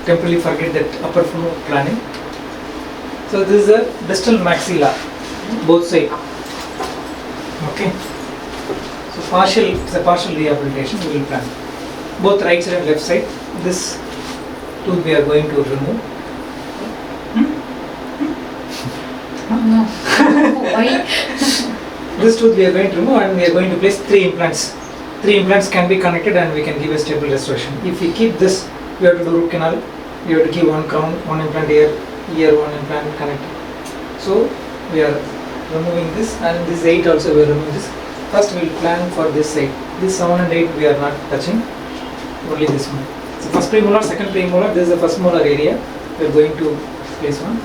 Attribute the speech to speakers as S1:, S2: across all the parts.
S1: temporarily forget that upper full planning. So this is a distal maxilla, both sides. Okay. So it's a partial rehabilitation we will plan. Both right side and left side. This tooth we are going to remove.
S2: No. Why?
S1: This tooth we are going to remove and we are going to place 3 implants. 3 implants can be connected and we can give a stable restoration. If we keep this, we have to do root canal. We have to give 1 crown, 1 implant here, 1 implant connected. So we are removing this, and this 8 also we are removing this. First we will plan for this side. This 7 and 8 we are not touching, only this one. So first premolar, second premolar, this is the first molar area. We are going to place one.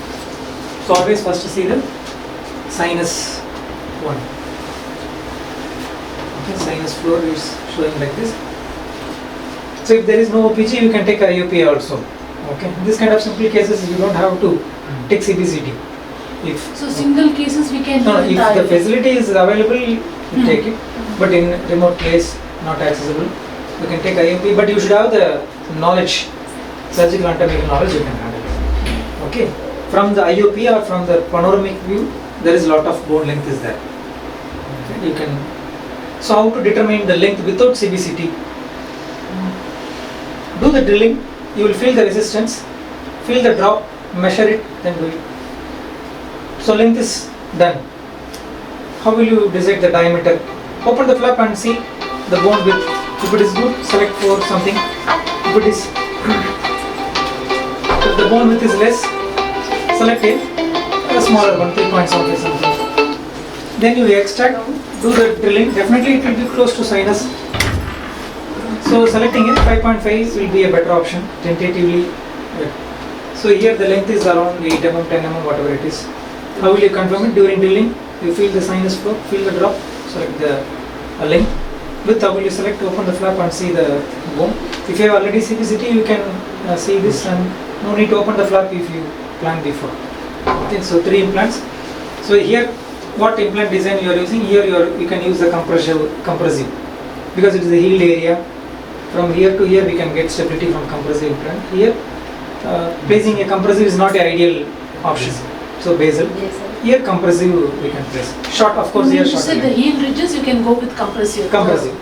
S1: So always first see the sinus one. Okay, sinus floor is showing like this. So if there is no OPG, you can take IUP also. Okay, this kind of simple cases you don't have to take CBCT.
S2: So single cases we can.
S1: No, if the facility is available, you take it. But in remote place, not accessible, you can take IUP. But you should have the knowledge, surgical anatomical knowledge. You can handle it. Okay. From the IUP or from the panoramic view, there is a lot of bone length is there. Okay. You can. So how to determine the length without CBCT? Do the drilling. You will feel the resistance, feel the drop, measure it, then do it. So length is done. How will you decide the diameter? Open the flap and see the bone width. If it is good, select for something. If it is, if the bone width is less, select a smaller one, 3.75 something. Then you extract, do the drilling. Definitely it will be close to sinus. So selecting it, 5.5 will be a better option, tentatively. So here the length is around 8 mm, 10 mm, whatever it is. How will you confirm it? During drilling, you feel the sinus flow, feel the drop, select the length. With how will you select, open the flap and see the bone. If you have already CBCT, you can see this, and no need to open the flap if you planned before. Okay, so 3 implants. So here, what implant design you are using? Here you can use the compressive because it is a healed area. From here to here we can get stability from compressive implant. Here placing a compressive is not an ideal option. So basal. Yes, here compressive we can place. Short, of course, here short.
S2: You said the heel ridges you can go with compressive.
S1: Compressive.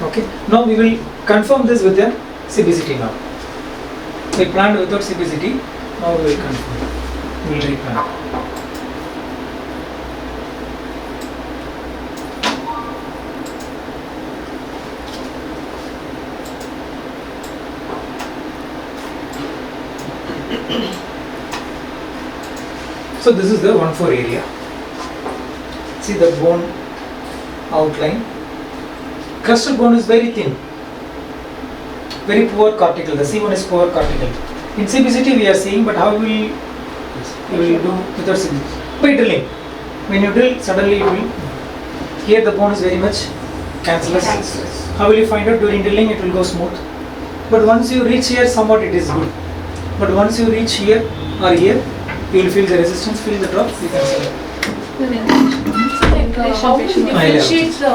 S1: Okay. Now we will confirm this with the CBCT now. We planned without CBCT. Now we will confirm. We will replan. So this is the 1-4 area. See the bone outline. Crustal bone is very thin. Very poor cortical. The C1 is poor cortical. In CBCT we are seeing, but how will you will do without CBCT? By drilling. When you drill, suddenly it will. Here the bone is very much cancellous. How will you find out? During drilling it will go smooth. But once you reach here, somewhat it is good. But once you reach here or here, you will feel the resistance, feel the drop, you can select.
S2: How do you differentiate the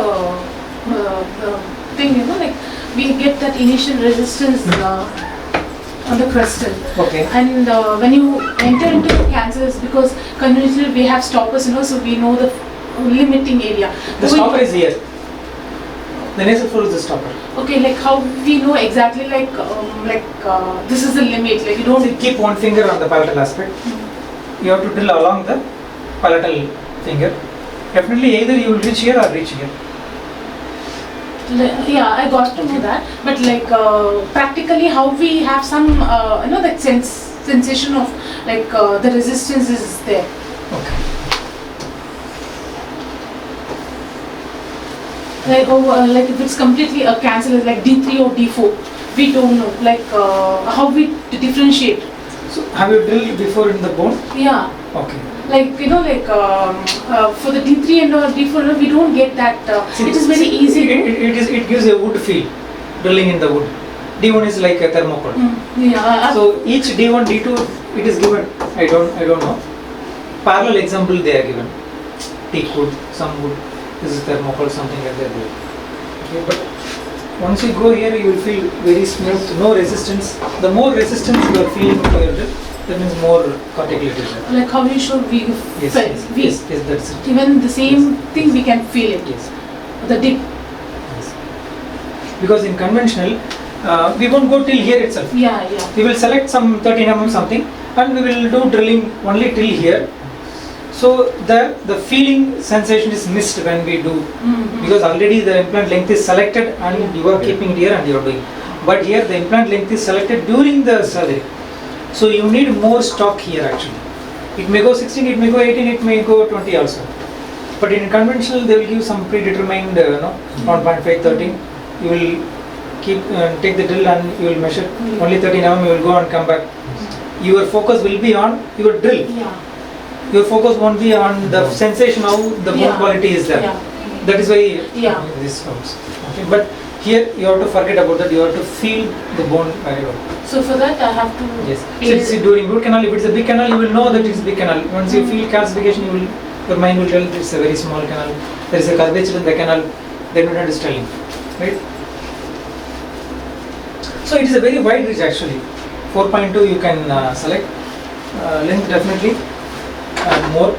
S2: thing, like we get that initial resistance on the crystal.
S1: Okay.
S2: And when you enter into the cancers, because conventionally we have stoppers, so we know the limiting area.
S1: The stopper is here. The nasal floor is the stopper.
S2: Okay, like how we know exactly this is the limit, like you don't...
S1: So keep one finger on the palatal aspect. You have to drill along the palatal finger. Definitely either you will reach here or reach here.
S2: Yeah, I got to know that. But practically how we have some, that sensation of the resistance is there.
S1: Okay.
S2: Like if it's completely a cancer, like D3 or D4, we don't know. How we differentiate.
S1: So have you drilled before in the bone?
S2: Yeah.
S1: Okay.
S2: For the D3 and D4, we don't get that. It is very easy.
S1: It gives a wood feel, drilling in the wood. D1 is like a thermocol.
S2: Yeah.
S1: So each D1, D2, it is given. I don't know. Parallel example they are given. Teak wood, some wood. This is thermocol, something like that. Okay, but Once you go here, you will feel very smooth, no resistance. The more resistance you are feeling for your drill, that means more cortical it is there.
S2: Like how you should we
S1: Yes,
S2: feel.
S1: yes,
S2: We,
S1: yes, yes, that's it.
S2: even the same thing we can feel it.
S1: Yes,
S2: The dip.
S1: yes. Because in conventional, we won't go till here itself.
S2: Yeah, yeah.
S1: We will select some 13 mm something and we will do drilling only till here. So the feeling sensation is missed when we do, because already the implant length is selected and you are keeping it here and you are doing. But here the implant length is selected during the surgery. So you need more stock here actually. It may go 16, it may go 18, it may go 20 also. But in conventional they will give some predetermined 1.5, 13. You will keep take the drill and you will measure only 13 mm, you will go and come back. Your focus will be on your drill.
S2: Yeah.
S1: Your focus won't be on the sensation how the bone quality is there.
S2: Yeah.
S1: That is why
S2: this
S1: comes. Okay, but here you have to forget about that. You have to feel the bone very well.
S2: So for that I have to.
S1: Yes. See, during root canal, if it's a big canal, you will know that it's big canal. Once you feel calcification, your mind will tell it's a very small canal. There is a curvature in the canal. Then it is telling, right? So it is a very wide reach actually. 4.2 you can select. Length definitely. More.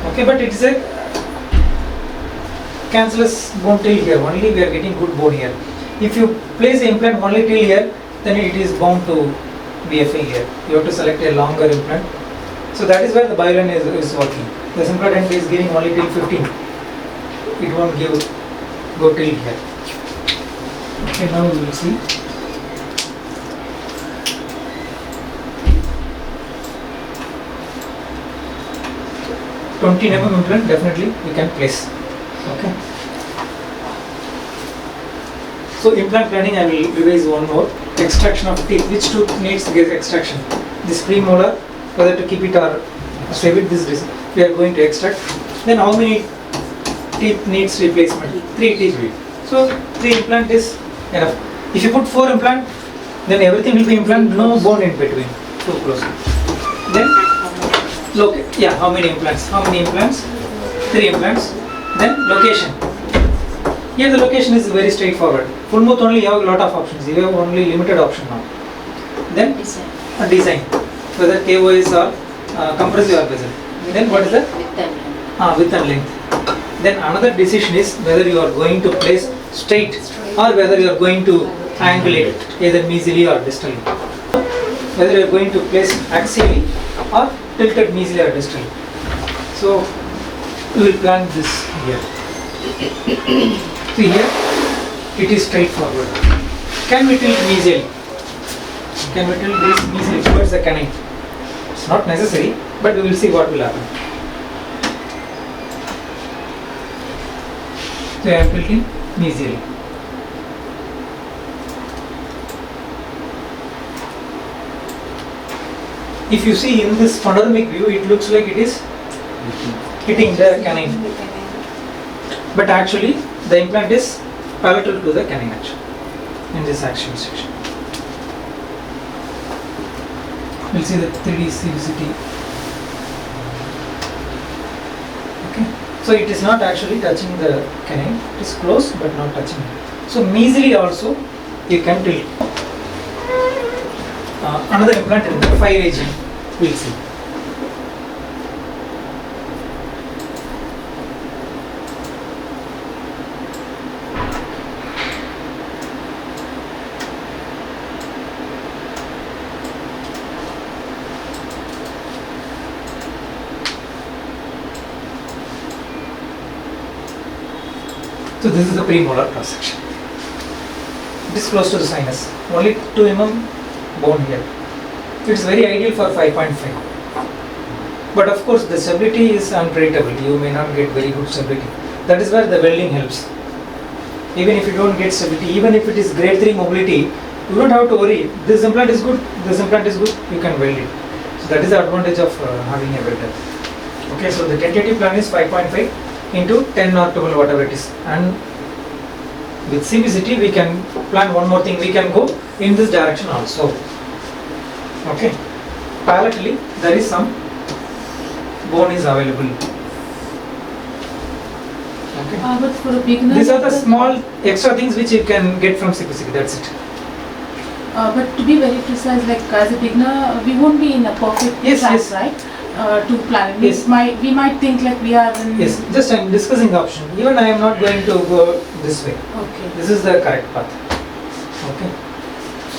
S1: Okay, but it is a cancellous bone till here. Only we are getting good bone here. If you place the implant only till here, then it is bound to be a failure. You have to select a longer implant. So that is where the bioline is working. The simpler end is giving only till 15. It won't go till here. Okay, now we will see. $20 mm implant definitely we can place. Okay. So implant planning I will revise one more. Extraction of teeth. Which tooth needs to get extraction? This premolar, whether to keep it or save it. This we are going to extract. Then how many teeth needs replacement? 3 teeth. So 3 implant is enough. If you put 4 implant, then everything will be implant. No bone in between. Too close. Then look, yeah, how many implants? 3 implants. Then location. Here the location is very straightforward. Full mouth only you have a lot of options. You have only limited option now. Then design. Whether KOS or compressive or basal. Then what is the width and length. Then another decision is whether you are going to place straight or whether you are going to angulate either mesially or distally. Whether you are going to place axially or tilted mesially or distally. So we will plan this here. See here, it is straightforward. Can we tilt mesially? Can we tilt this mesially towards the canine? It's not necessary, but we will see what will happen. So I am tilting mesially. If you see in this panoramic view, it looks like it is hitting the canine. But actually, the implant is parallel to the canine action in this axial section. We'll see the 3D CVCT. Okay. So it is not actually touching the canine. It is close but not touching. So mesially also you can tilt. Another implant in the 5 region. We'll see. So this is the premolar cross section. It is close to the sinus. Only 2 mm bone here. It is very ideal for 5.5. But of course the stability is unpredictable. You may not get very good stability. That is where the welding helps. Even if you don't get stability, even if it is grade 3 mobility, you don't have to worry. This implant is good, this implant is good, you can weld it. So that is the advantage of having a welder. Okay, so the tentative plan is 5.5 into 10 or 12, whatever it is. And with CVCT we can plan one more thing. We can go in this direction also. Okay. Parallelly there is some bone is available. Okay.
S2: But for a beginner,
S1: These are the small extra things which you can get from CPC. That's it.
S2: but to be very precise, like as a beginner, we won't be in a perfect
S1: Yes,
S2: track,
S1: yes.
S2: right? To plan.
S1: Yes.
S2: We might think like we are in.
S1: Yes, just I'm discussing the option. Even I am not going to go this way.
S2: Okay.
S1: This is the correct path. Okay.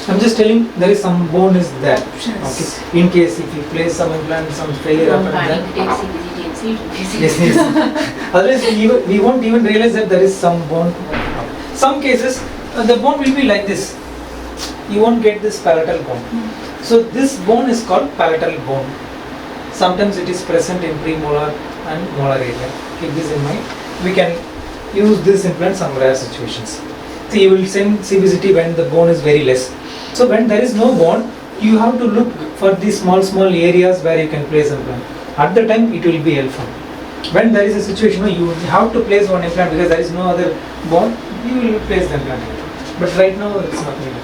S1: I'm just telling there is some bone is there.
S2: Options.
S1: Okay. In case if you place some implant, some failure
S3: Don't
S1: happen there.
S3: panic, take CBD, take CBD.
S1: Yes, yes. Otherwise, we won't even realize that there is some bone. Some cases, the bone will be like this. You won't get this palatal bone. So this bone is called palatal bone. Sometimes it is present in premolar and molar area. Keep this in mind. We can use this implant some rare situations. So you will send CBCT when the bone is very less. So when there is no bone, you have to look for these small areas where you can place implant. At the time it will be helpful. When there is a situation where you have to place one implant because there is no other bone, you will place the implant. But right now it's not needed.